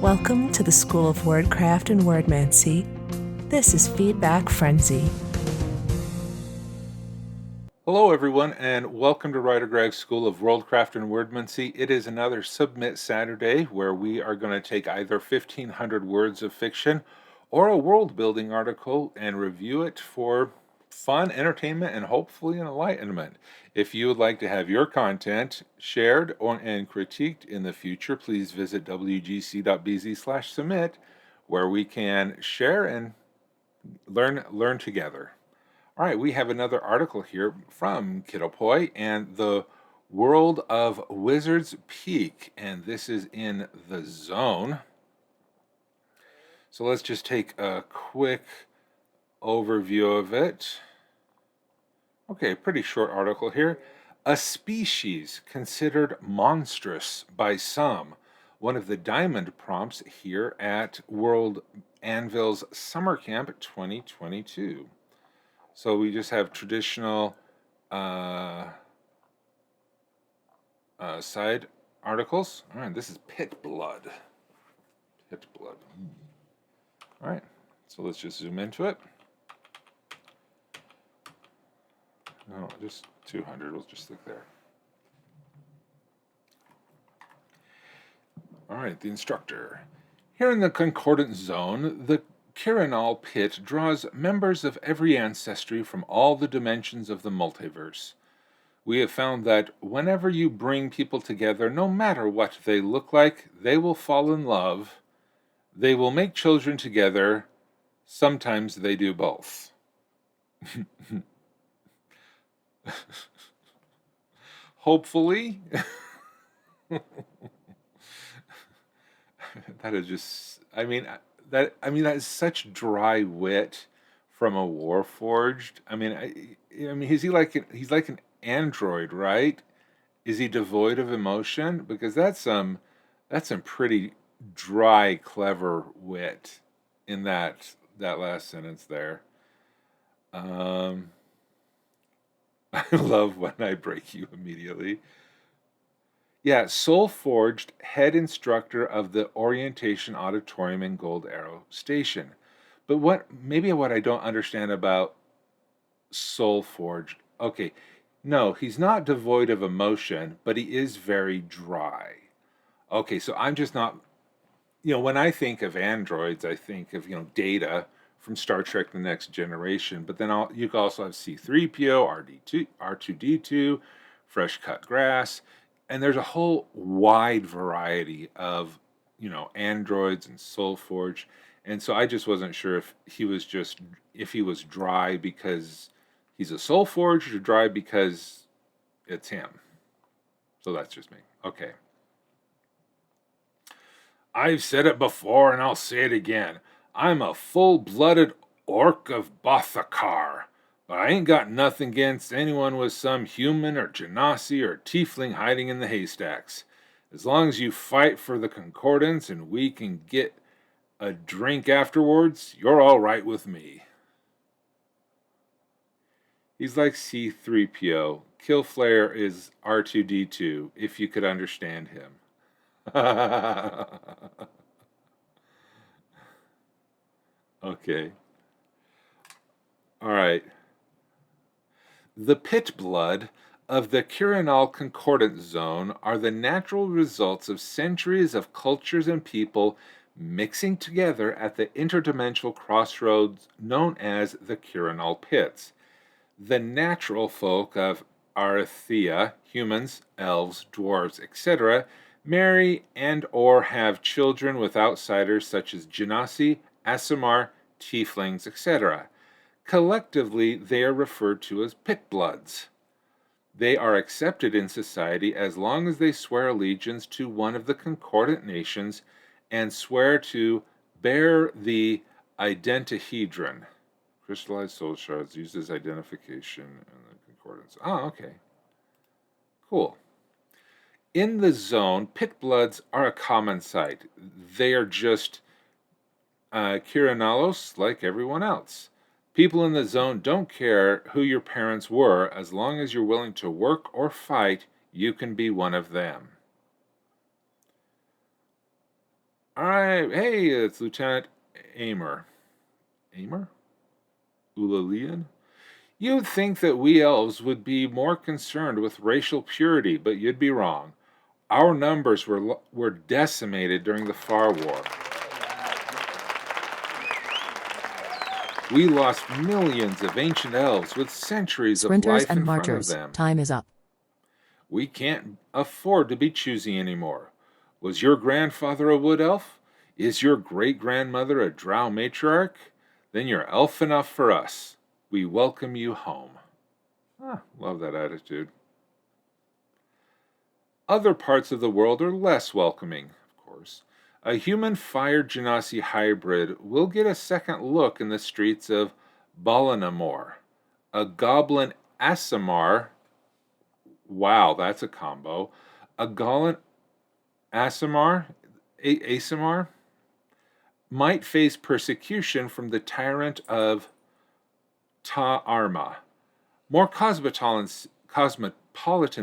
Welcome to the School of Wordcraft and Worldmancy. This is Feedback Frenzy. Hello everyone, and welcome to WriterGreg School of Worldcraft and Worldmancy. It is another Submit Saturday where we are going to take either 1,500 words of fiction or a world-building article and review it for fun, entertainment, and hopefully an enlightenment. If you would like to have your content shared and critiqued in the future, please visit wgc.bz/submit, where we can share and learn together. All right, we have another article here from kitoypoy and the World of Wizard's Peak, and this is in the zone. So let's just take a quick overview of it. Okay, pretty short article here. A species considered monstrous by some. One of the diamond prompts here at World Anvil's Summer Camp 2022. So we just have traditional side articles. All right, this is Pit Blood. Pit Blood. All right, so let's just zoom into it. No, just 200. We'll just stick there. All right, the instructor. Here in the Concordant Zone, the Kiranal Pit draws members of every ancestry from all the dimensions of the multiverse. We have found that whenever you bring people together, no matter what they look like, they will fall in love. They will make children together. Sometimes they do both. Hopefully. That is just, I mean, that is such dry wit from a Warforged. I mean, he's like an android, right? Is he devoid of emotion? Because that's some pretty dry, clever wit in that last sentence there. I love when I break you immediately. Yeah, Soul Forged, head instructor of the Orientation Auditorium in Gold Arrow Station. But what I don't understand about Soul Forged, okay, no, he's not devoid of emotion, but he is very dry. Okay, so I'm just not, when I think of androids, I think of, Data from Star Trek The Next Generation, but then you can also have C-3PO, R2-D2, Fresh Cut Grass, and there's a whole wide variety of, androids and Soul Forge. And so I just wasn't sure if he was dry because he's a Soul Forge or dry because it's him. So that's just me. Okay. I've said it before and I'll say it again. I'm a full-blooded orc of Bothakar. But I ain't got nothing against anyone with some human or genasi or tiefling hiding in the haystacks. As long as you fight for the concordance and we can get a drink afterwards, you're all right with me. He's like C-3PO. Killflare is R2-D2, if you could understand him. Okay. All right. The pit blood of the Kiranal Concordant Zone are the natural results of centuries of cultures and people mixing together at the interdimensional crossroads known as the Kiranal Pits. The natural folk of Arathea, humans, elves, dwarves, etc., marry and or have children with outsiders such as Genasi, Aasimar, tieflings, etc. Collectively, they are referred to as pit bloods. They are accepted in society as long as they swear allegiance to one of the concordant nations and swear to bear the identahedron. Crystallized soul shards used as identification in the concordance. Oh, okay. Cool. In the zone, pit bloods are a common sight. They are just Kiranalos like everyone else. People in the zone don't care who your parents were. As long as you're willing to work or fight, you can be one of them. All right. Hey, it's Lieutenant Amer. Amer? Ulalian? You'd think that we elves would be more concerned with racial purity, but you'd be wrong. Our numbers were decimated during the Far War. We lost millions of ancient elves with centuries of Sprinters life and in front of marchers, them. time is up. We can't afford to be choosy anymore. Was your grandfather a wood elf? Is your great-grandmother a drow matriarch? Then you're elf enough for us. We welcome you home. Love that attitude. Other parts of the world are less welcoming, of course. A human-fire genasi hybrid will get a second look in the streets of Balinamore. A goblin Asimar, wow, that's a combo. A goblin Asimar might face persecution from the tyrant of Ta-Arma. More cosmopolitan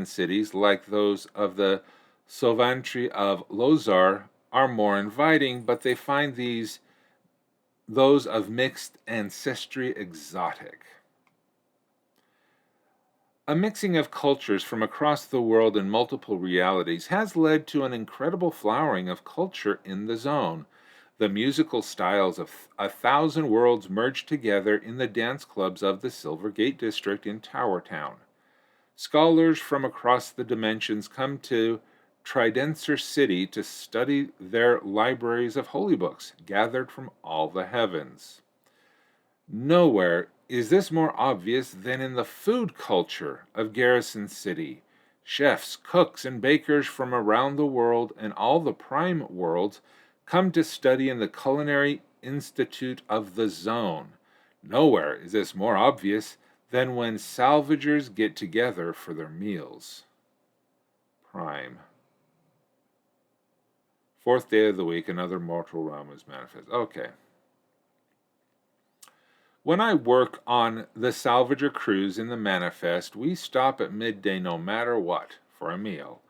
cities, like those of the Sovantry of Lozar, are more inviting, but they find those of mixed ancestry exotic. A mixing of cultures from across the world in multiple realities has led to an incredible flowering of culture in the zone. The musical styles of 1,000 worlds merge together in the dance clubs of the Silvergate District in Tower Town. Scholars from across the dimensions come to Tridenser City to study their libraries of holy books, gathered from all the heavens. Nowhere is this more obvious than in the food culture of Garrison City. Chefs, cooks, and bakers from around the world and all the prime worlds come to study in the Culinary Institute of the Zone. Nowhere is this more obvious than when salvagers get together for their meals. Prime. Fourth day of the week, another mortal realm is manifest. Okay. When I work on the Salvager cruise in the Manifest, we stop at midday no matter what for a meal.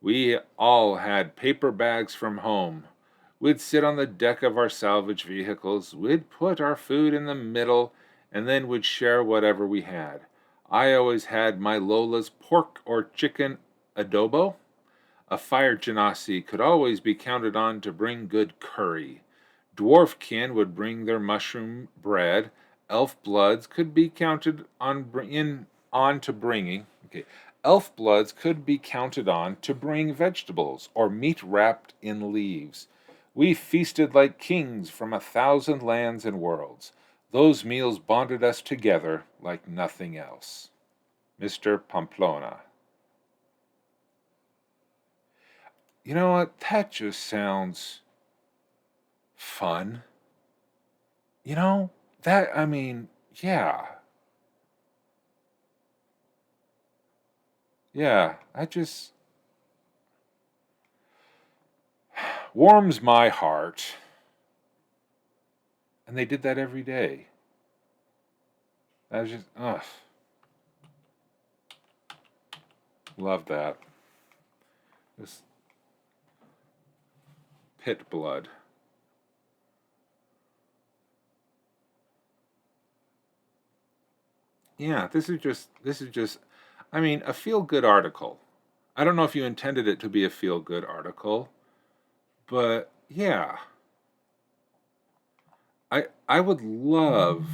We all had paper bags from home. We'd sit on the deck of our salvage vehicles, we'd put our food in the middle, and then we'd share whatever we had. I always had my Lola's pork or chicken adobo. A fire genasi could always be counted on to bring good curry. Dwarfkin would bring their mushroom bread. Elf bloods could be counted on to bringing. Okay, elf bloods could be counted on to bring vegetables or meat wrapped in leaves. We feasted like kings from 1,000 lands and worlds. Those meals bonded us together like nothing else. Mr. Pamplona. You know what? That just sounds fun. You know, yeah. Yeah, I just warms my heart. And they did that every day. I was just, love that. This pit blood. Yeah, this is just, a feel-good article. I don't know if you intended it to be a feel-good article, but yeah. I would love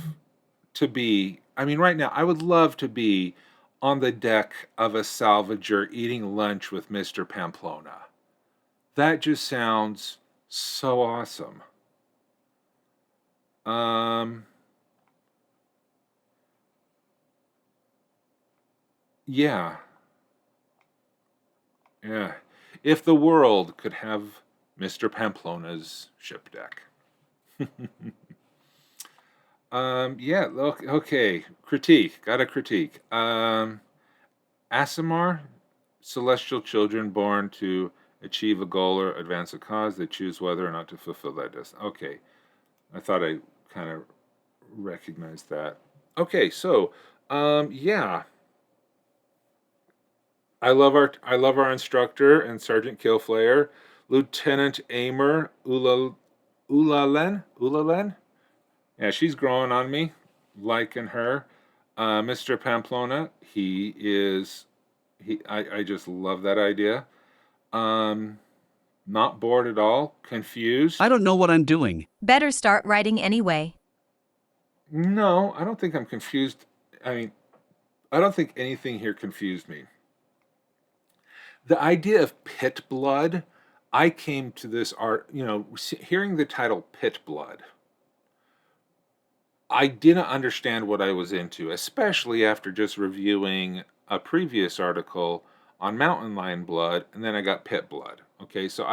to be, right now, I would love to be on the deck of a salvager eating lunch with Mr. Pamplona. That just sounds so awesome. Yeah. Yeah. If the world could have Mr. Pamplona's ship deck. Yeah, okay. Critique. Got a critique. Asimar, celestial children born to achieve a goal or advance a cause. They choose whether or not to fulfill that destiny. Okay. I thought I kind of recognized that. Okay, so, yeah. I love our instructor and Sergeant Killflayer. Lieutenant Amer Ulalen. Yeah, she's growing on me, liking her. Mr. Pamplona, I just love that idea. Not bored at all, confused. I don't know what I'm doing. Better start writing anyway. No, I don't think I'm confused. I mean, I don't think anything here confused me. The idea of pit blood, I came to this art, hearing the title Pit Blood, I didn't understand what I was into, especially after just reviewing a previous article on mountain lion blood, and then I got pit blood. Okay, so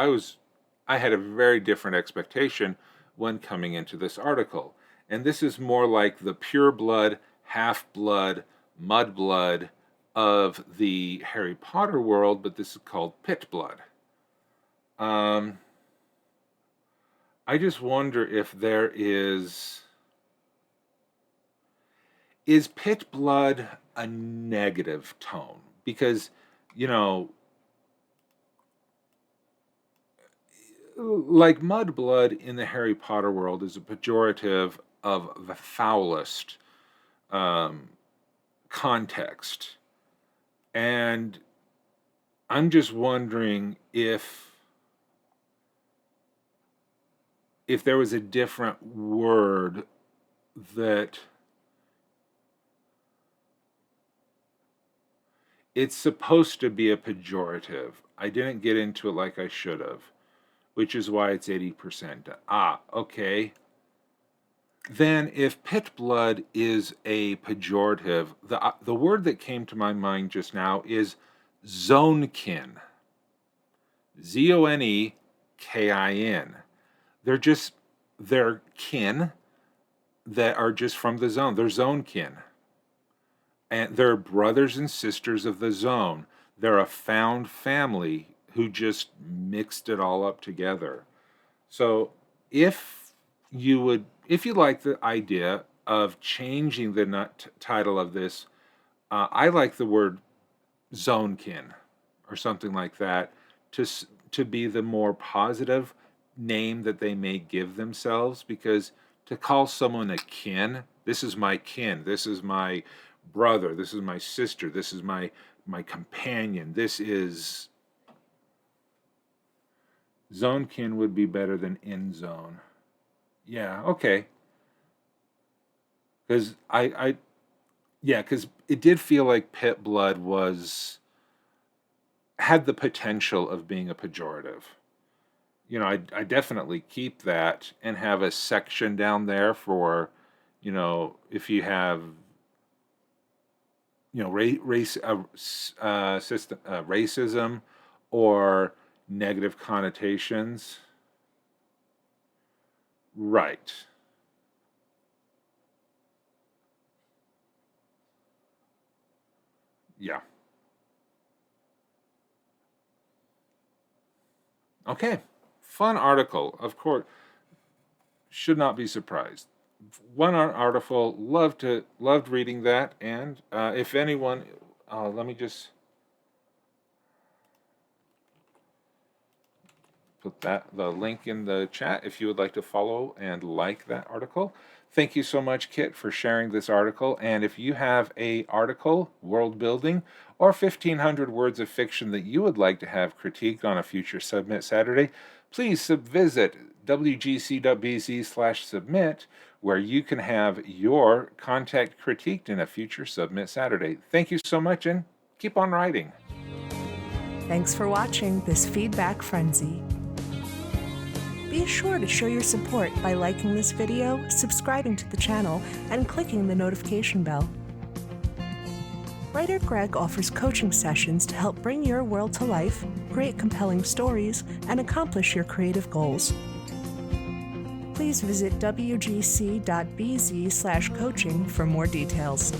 I had a very different expectation when coming into this article. And this is more like the pure blood, half blood, mud blood of the Harry Potter world, but this is called pit blood. I just wonder if there is pit blood a negative tone? Because, like mud blood in the Harry Potter world is a pejorative of the foulest context. And I'm just wondering if there was a different word that it's supposed to be a pejorative. I didn't get into it like I should have, which is why it's 80%. Okay. Then if pit blood is a pejorative, the word that came to my mind just now is zonekin. Zonekin. They're kin that are just from the zone. They're zonekin. And they're brothers and sisters of the zone. They're a found family who just mixed it all up together. So if you like the idea of changing the title of this, I like the word zonekin or something like that to be the more positive name that they may give themselves, because to call someone a kin, this is my kin, this is my brother, this is my sister, this is my companion, this is... Zonekin would be better than in zone. Yeah, okay. Because because it did feel like pit blood had the potential of being a pejorative. I definitely keep that and have a section down there for, if you have, racism or negative connotations. Right. Yeah. Okay. Fun article, of course. Should not be surprised. One article, loved reading that, and if anyone, let me just put the link in the chat if you would like to follow and like that article. Thank you so much, Kit, for sharing this article. And if you have a article, world building, or 1,500 words of fiction that you would like to have critiqued on a future Submit Saturday, please visit wgc.bz/submit, where you can have your content critiqued in a future Submit Saturday. Thank you so much, and keep on writing. Thanks for watching this Feedback Frenzy. Be sure to show your support by liking this video, subscribing to the channel, and clicking the notification bell. WriterGreg offers coaching sessions to help bring your world to life, create compelling stories, and accomplish your creative goals. Please visit wgc.bz/coaching for more details.